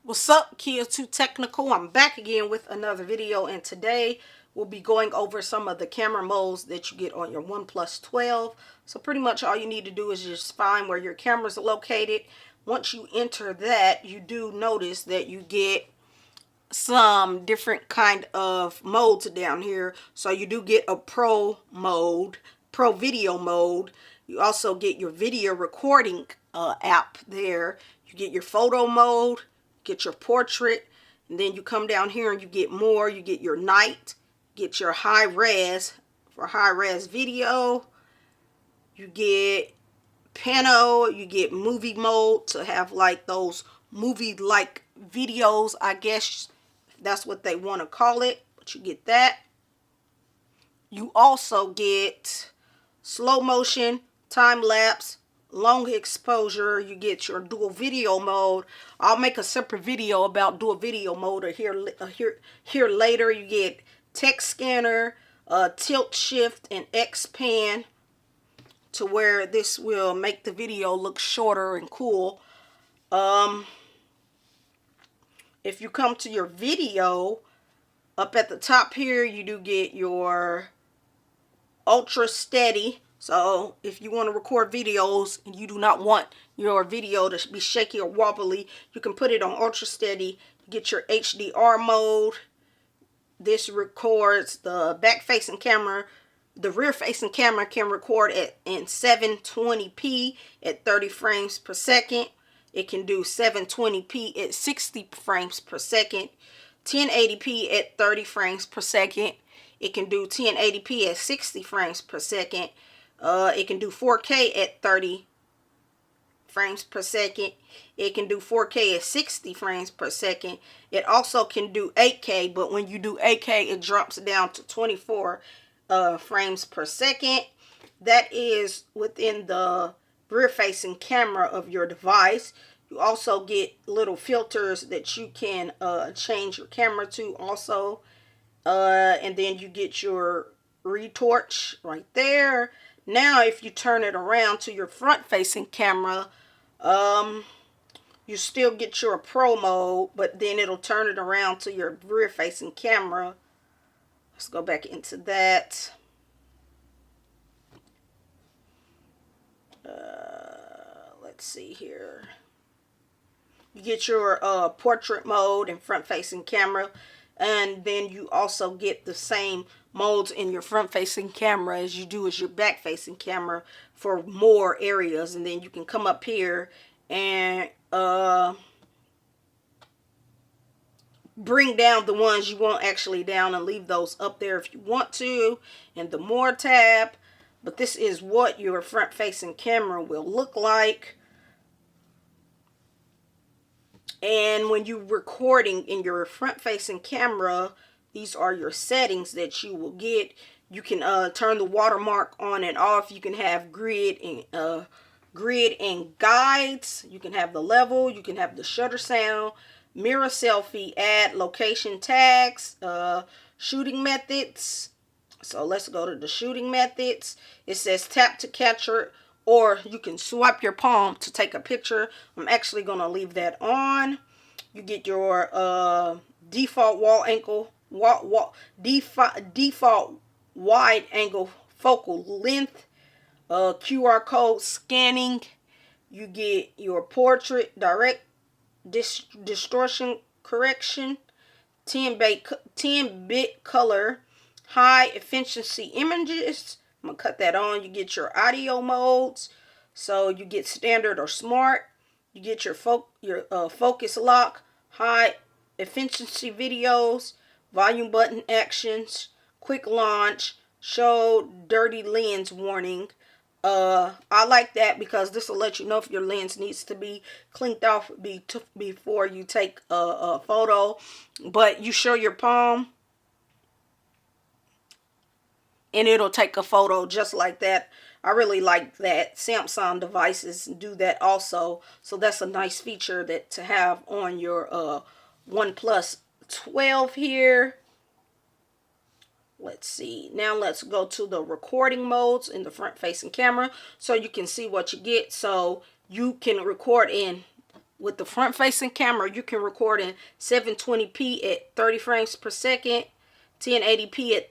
What's up, Kia 2 Technical? I'm back again with another video, and today we'll be going over some of the camera modes that you get on your OnePlus 12. So pretty much all you need to do is just find where your cameras are located. Once you enter that, you do notice that you get some different kind of modes down here. So you do get a pro mode, pro video mode. You also get your video recording app there. You get your photo mode, get your portrait, and then you come down here and you get more. You get your night, get your high res for high res video. You get pano, you get movie mode to have like those movie like videos, I guess that's what they want to call it, but you get that. You also get slow motion, time lapse, long exposure. You get your dual video mode. I'll make a separate video about dual video mode here later. You get text scanner, tilt shift, and X-pan, to where this will make the video look shorter and cool. If you come to your video, up at the top here, you do get your ultra steady. So if you want to record videos and you do not want your video to be shaky or wobbly, you can put it on ultra steady. You get your HDR mode. This records the back facing camera. The rear facing camera can record in 720p at 30 frames per second. It can do 720p at 60 frames per second, 1080p at 30 frames per second. It can do 1080p at 60 frames per second. It can do 4K at 30 frames per second. It can do 4K at 60 frames per second. It also can do 8K, but when you do 8K, it drops down to 24 frames per second. That is within the rear facing camera of your device. You also get little filters that you can change your camera to also, and then you get your retorch right there. Now if you turn it around to your front facing camera, you still get your pro mode, but then it'll turn it around to your rear facing camera. Let's go back into that. Let's see here. You get your portrait mode and front facing camera, and then you also get the same modes in your front facing camera as you do as your back facing camera for more areas. And then you can come up here and bring down the ones you want actually down and leave those up there if you want to in the more tab. But this is what your front facing camera will look like. And when you're recording in your front facing camera, these are your settings that you will get. You can turn the watermark on and off. You can have grid and guides. You can have the level. You can have the shutter sound, mirror selfie, add location tags, shooting methods. So let's go to the shooting methods. It says tap to capture, or you can swipe your palm to take a picture. I'm actually going to leave that on. You get your default default wide angle focal length, QR code scanning. You get your portrait direct distortion correction, 10-bit color, high efficiency images. I'm gonna cut that on. You get your audio modes, so you get standard or smart. You get your focus lock, high efficiency videos, volume button actions, quick launch, show dirty lens warning. I like that because this will let you know if your lens needs to be cleaned off before you take a photo. But you show your palm and it'll take a photo just like that. I really like that. Samsung devices do that also. So that's a nice feature that to have on your OnePlus 12 here. Let's see. Now let's go to the recording modes in the front facing camera so you can see what you get. So you can record in with the front facing camera, you can record in 720p at 30 frames per second, 1080p at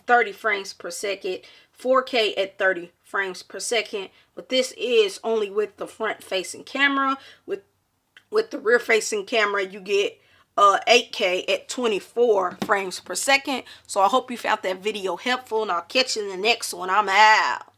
30 frames per second, 4K at 30 frames per second. But this is only with the front facing camera. With the rear facing camera, you get 8K at 24 frames per second. So I hope you found that video helpful, and I'll catch you in the next one. I'm out.